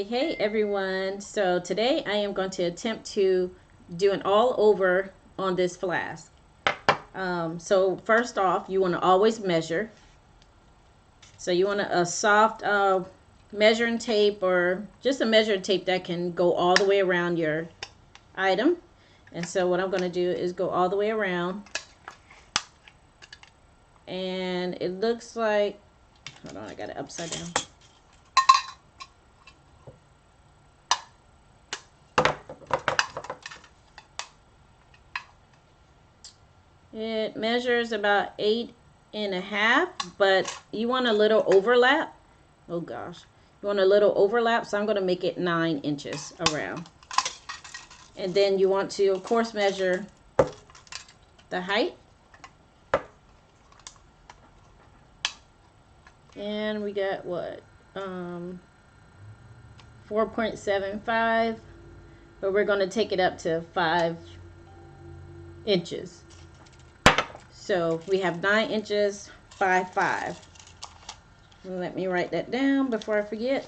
Hey everyone. So today I am going to attempt to do an all over on this flask. So first off, you want to always measure. So you want a soft measuring tape or just a measuring tape that can go all the way around your item. And so what I'm going to do is go all the way around. And it looks like, hold on, I got it upside down. It measures about 8.5, but you want a little overlap. Oh gosh, you want a little overlap, so I'm going to make it 9 inches around. And then you want to, of course, measure the height. And we got what? 4.75, but we're going to take it up to 5 inches. So we have 9 inches by 5. Let me write that down before I forget.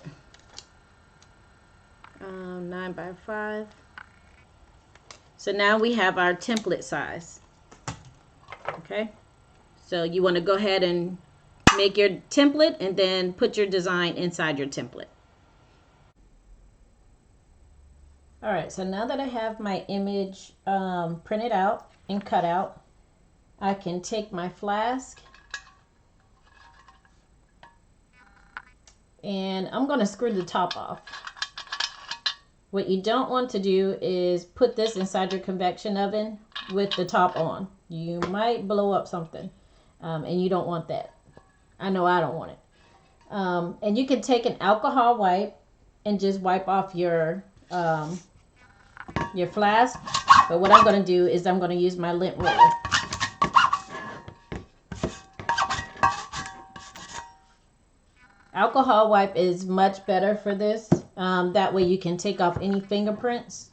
9 by 5. So now we have our template size. Okay. So you want to go ahead and make your template and then put your design inside your template. All right. So now that I have my image printed out and cut out, I can take my flask and I'm going to screw the top off. What you don't want to do is put this inside your convection oven with the top on. You might blow up something and you don't want that. I know I don't want it. And you can take an alcohol wipe and just wipe off your flask. But what I'm going to do is I'm going to use my lint roller. Alcohol wipe is much better for this. That way you can take off any fingerprints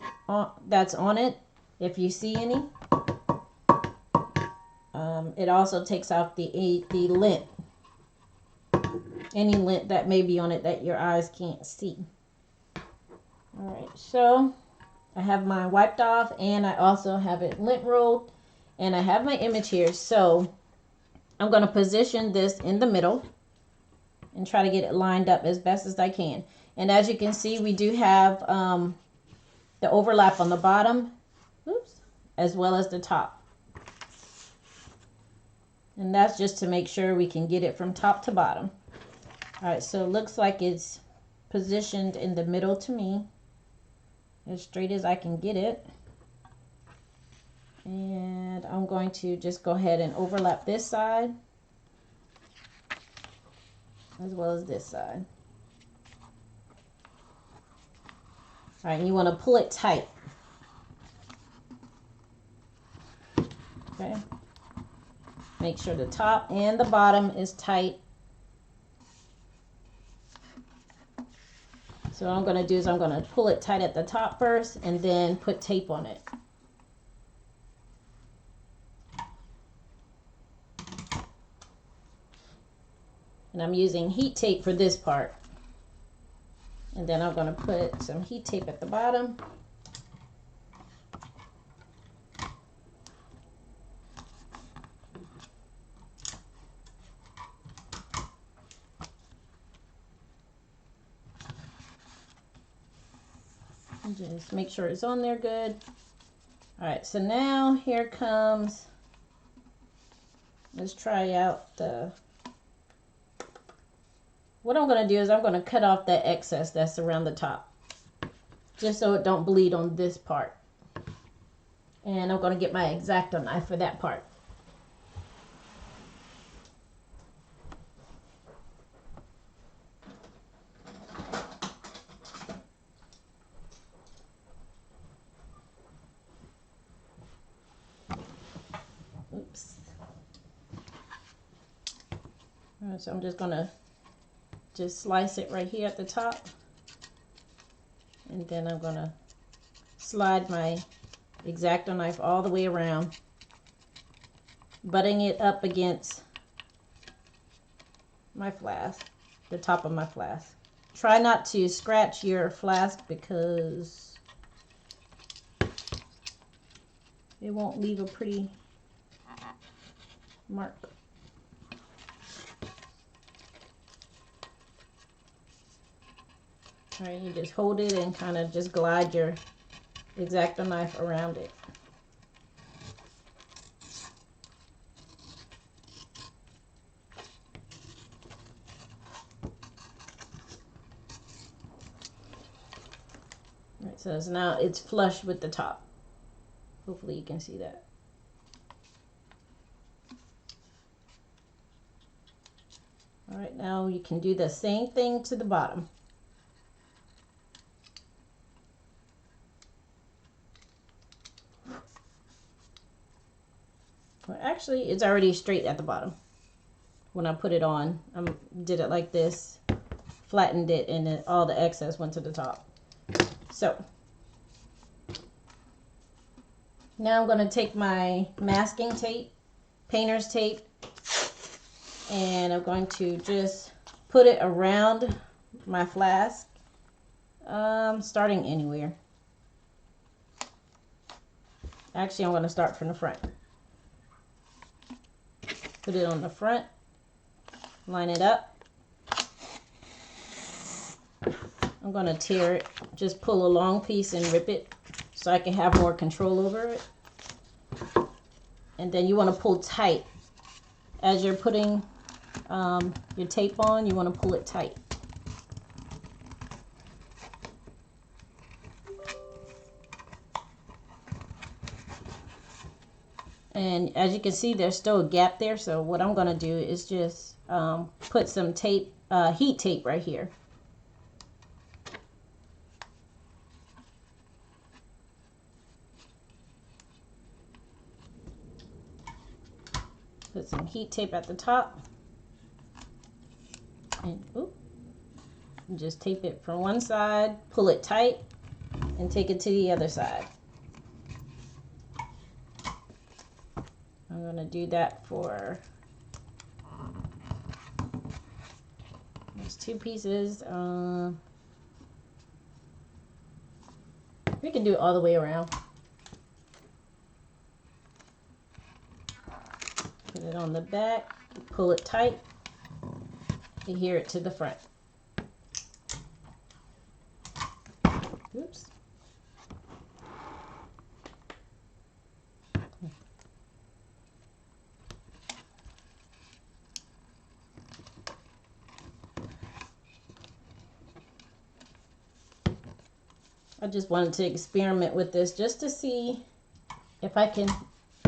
that's on it, if you see any. It also takes off the lint. Any lint that may be on it that your eyes can't see. Alright, so I have mine wiped off and I also have it lint rolled. And I have my image here. So I'm going to position this in the middle and try to get it lined up as best as I can. And as you can see, we do have the overlap on the bottom, oops, as well as the top. And that's just to make sure we can get it from top to bottom. All right, so it looks like it's positioned in the middle to me, as straight as I can get it. And I'm going to just go ahead and overlap this side as well as this side. All right, and you want to pull it tight. Okay. Make sure the top and the bottom is tight. So what I'm going to do is I'm going to pull it tight at the top first and then put tape on it. And I'm using heat tape for this part. And then I'm going to put some heat tape at the bottom. And just make sure it's on there good. All right, so now here comes, let's try out the, what I'm going to do is I'm going to cut off that excess that's around the top, just so it don't bleed on this part. And I'm going to get my X-Acto knife for that part. Oops. All right, so I'm just going to slice it right here at the top, and then I'm going to slide my X-Acto knife all the way around, butting it up against my flask, the top of my flask. try not to scratch your flask because it won't leave a pretty mark. All right, you just hold it and kind of just glide your X-Acto knife around it. All right, so now it's flush with the top. Hopefully you can see that. All right, now you can do the same thing to the bottom. Well, actually, it's already straight at the bottom. When I put it on, I did it like this, flattened it, and then all the excess went to the top. So now I'm going to take my masking tape, painter's tape, and I'm going to just put it around my flask, starting anywhere. Actually, I'm going to start from the front. Put it on the front, line it up. I'm going to tear it, just pull a long piece and rip it so I can have more control over it. And then you want to pull tight. As you're putting your tape on, you want to pull it tight. And as you can see, there's still a gap there. So what I'm going to do is just put some tape, heat tape right here. Put some heat tape at the top. And just tape it from one side, pull it tight, and take it to the other side. I'm going to do that for those two pieces. We can do it all the way around. Put it on the back, pull it tight, adhere it to the front. Oops. I just wanted to experiment with this just to see if I can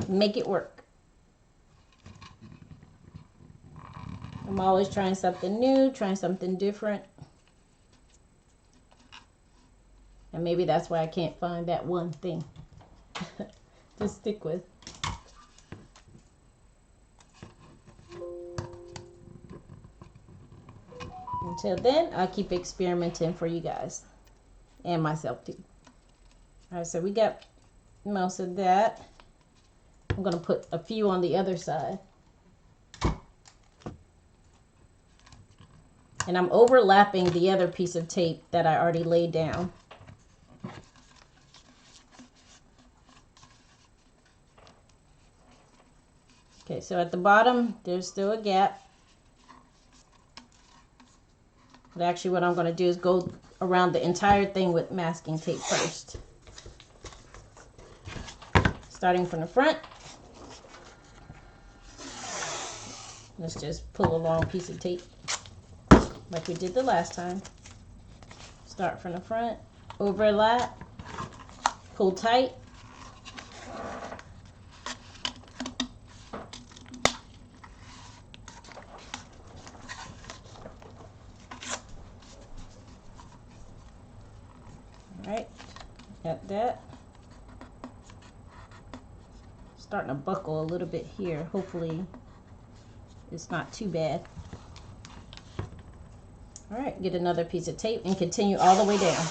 make it work. I'm always trying something new, trying something different. And maybe that's why I can't find that one thing to stick with. Until then, I'll keep experimenting for you guys. And myself too. Alright, so we got most of that. I'm going to put a few on the other side. And I'm overlapping the other piece of tape that I already laid down. Okay, so at the bottom, there's still a gap. But actually what I'm going to do is go around the entire thing with masking tape first. Starting from the front. Let's just pull a long piece of tape like we did the last time. Start from the front, overlap, pull tight. Alright, got that. Starting to buckle a little bit here. Hopefully it's not too bad. Alright, get another piece of tape and continue all the way down.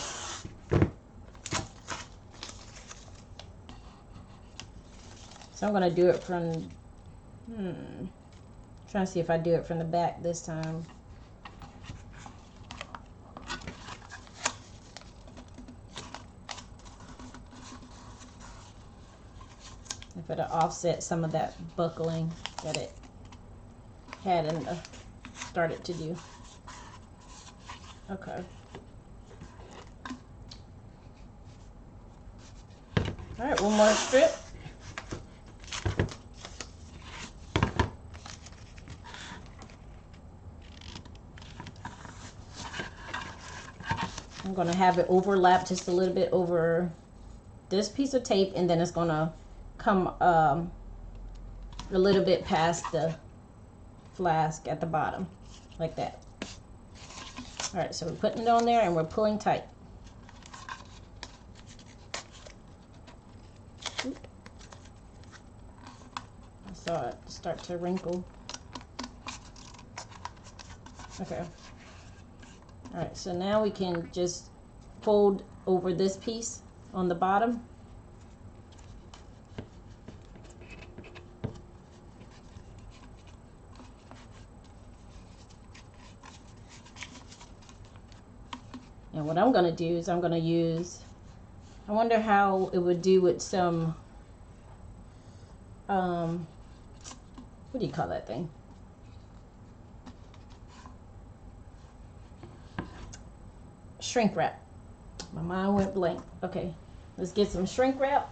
So I'm going to do it from, trying to see if I do it from the back this time. if it'll offset some of that buckling that it had in the started to do. Okay. All right, one more strip. I'm going to have it overlap just a little bit over this piece of tape, and then it's going to come a little bit past the flask at the bottom, like that. All right, so we're putting it on there and we're pulling tight. I saw it start to wrinkle. Okay. All right, so now we can just fold over this piece on the bottom. And what I'm going to do is I'm going to use, I wonder how it would do with some, what do you call that thing? Shrink wrap. My mind went blank. Okay, let's get some shrink wrap.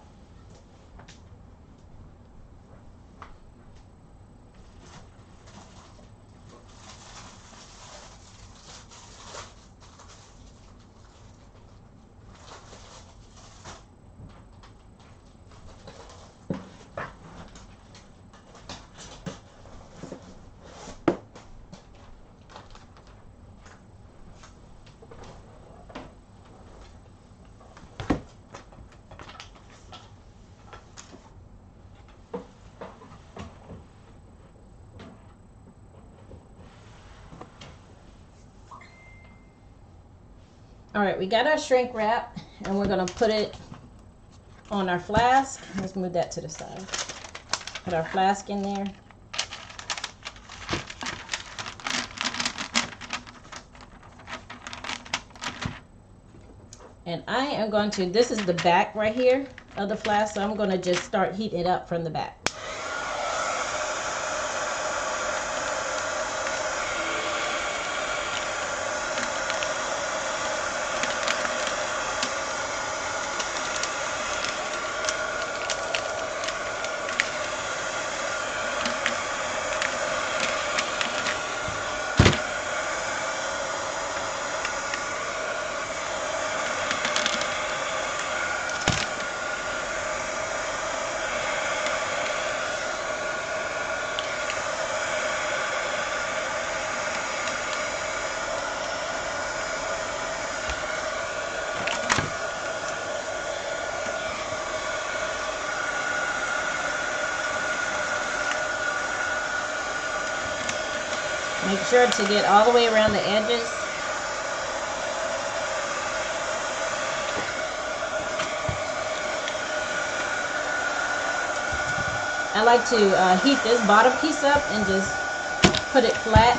All right, we got our shrink wrap, and we're gonna put it on our flask. Let's move that to the side. Put our flask in there. And I am going to, this is the back right here of the flask, so I'm gonna just start heating it up from the back. Make sure to get all the way around the edges. I like to heat this bottom piece up and just put it flat.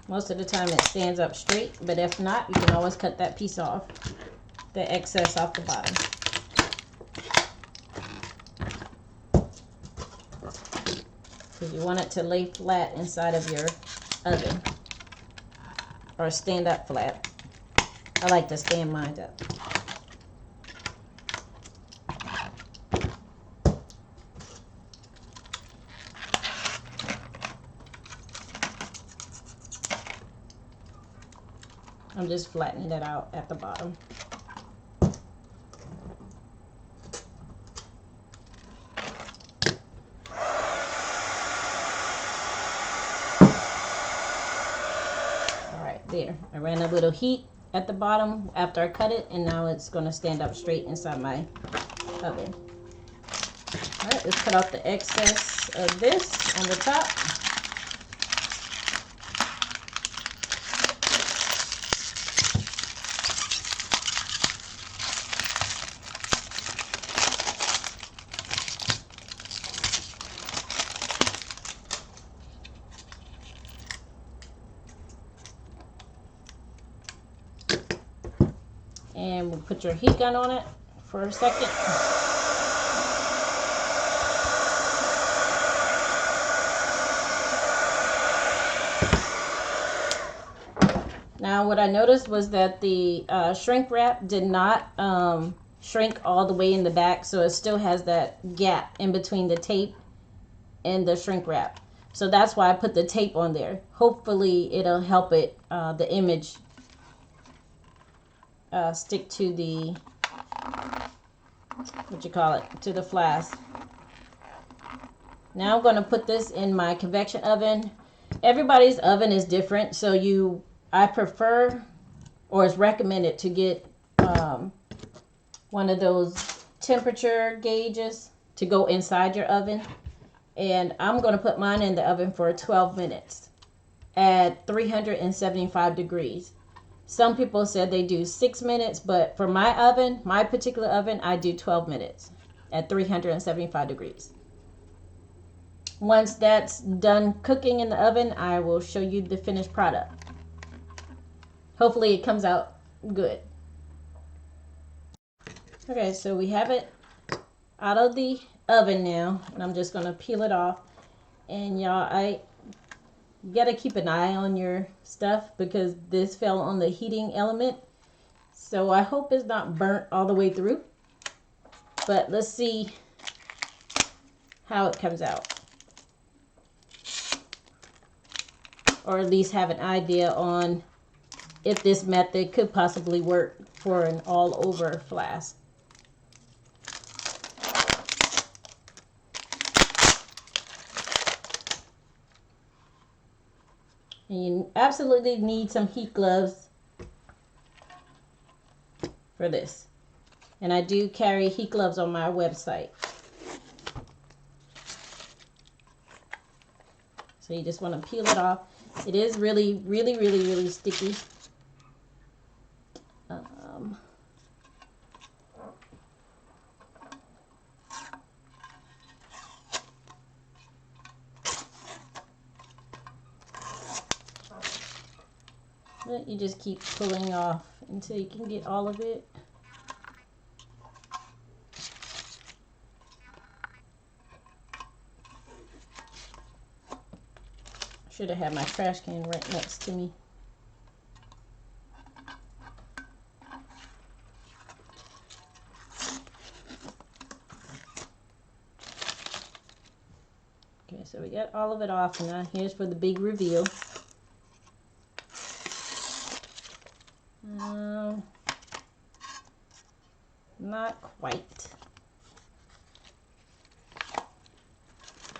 Most of the time it stands up straight, but if not, you can always cut that piece off, the excess off the bottom. Because you want it to lay flat inside of your oven, or stand up flat. I like to stand mine up. I'm just flattening it out at the bottom. There, I ran a little heat at the bottom after I cut it, and now it's going to stand up straight inside my oven. All right, let's cut off the excess of this on the top. And we'll put your heat gun on it for a second. Now what I noticed was that the shrink wrap did not shrink all the way in the back, so it still has that gap in between the tape and the shrink wrap. So that's why I put the tape on there. Hopefully it'll help it, the image, stick to the, to the flask. Now I'm going to put this in my convection oven. Everybody's oven is different, so I prefer, or it's recommended to get one of those temperature gauges to go inside your oven. And I'm going to put mine in the oven for 12 minutes at 375 degrees. Some people said they do 6 minutes, but for my oven, my particular oven, I do 12 minutes at 375 degrees. Once that's done cooking in the oven, I will show you the finished product. Hopefully it comes out good. Okay, so we have it out of the oven now, and I'm just going to peel it off. And y'all, you got to keep an eye on your stuff because this fell on the heating element. So I hope it's not burnt all the way through. But let's see how it comes out. Or at least have an idea on if this method could possibly work for an all-over flask. And you absolutely need some heat gloves for this. And I do carry heat gloves on my website. So you just want to peel it off. It is really, really, really, really sticky. But you just keep pulling off until you can get all of it. Should have had my trash can right next to me. Okay, so we got all of it off, and now here's for the big reveal. Not quite.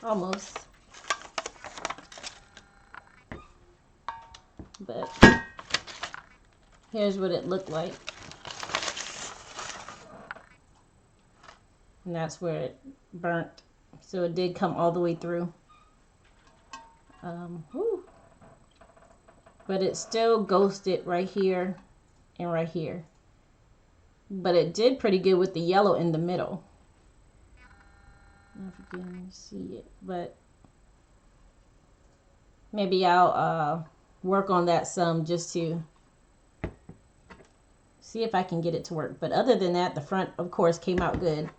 Almost. But here's what it looked like. And that's where it burnt. So it did come all the way through. But it still ghosted right here and right here. But it did pretty good with the yellow in the middle. I don't know if you can see it, but maybe I'll work on that some just to see if I can get it to work. But other than that, the front, of course, came out good.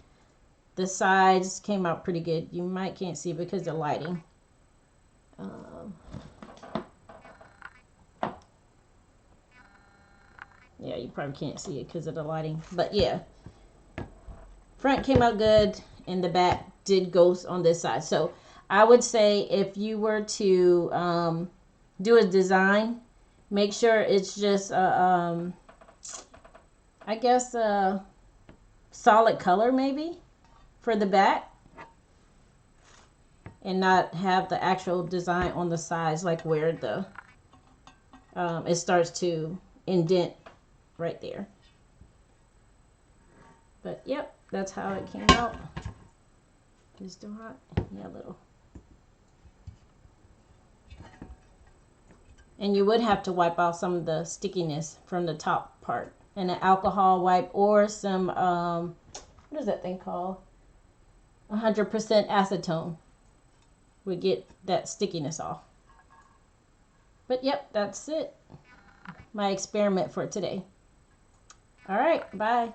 The sides came out pretty good. You might can't see because of the lighting. Yeah, you probably can't see it because of the lighting. But yeah, front came out good and the back did ghost on this side. So I would say if you were to do a design, make sure it's just I guess a solid color maybe for the back, and not have the actual design on the sides, like where the it starts to indent right there. But yep, that's how it came out. Is it still hot? Yeah, a little. And you would have to wipe off some of the stickiness from the top part, and an alcohol wipe or some what is that thing called? 100% acetone would get that stickiness off. But yep, that's it. My experiment for today. All right, bye.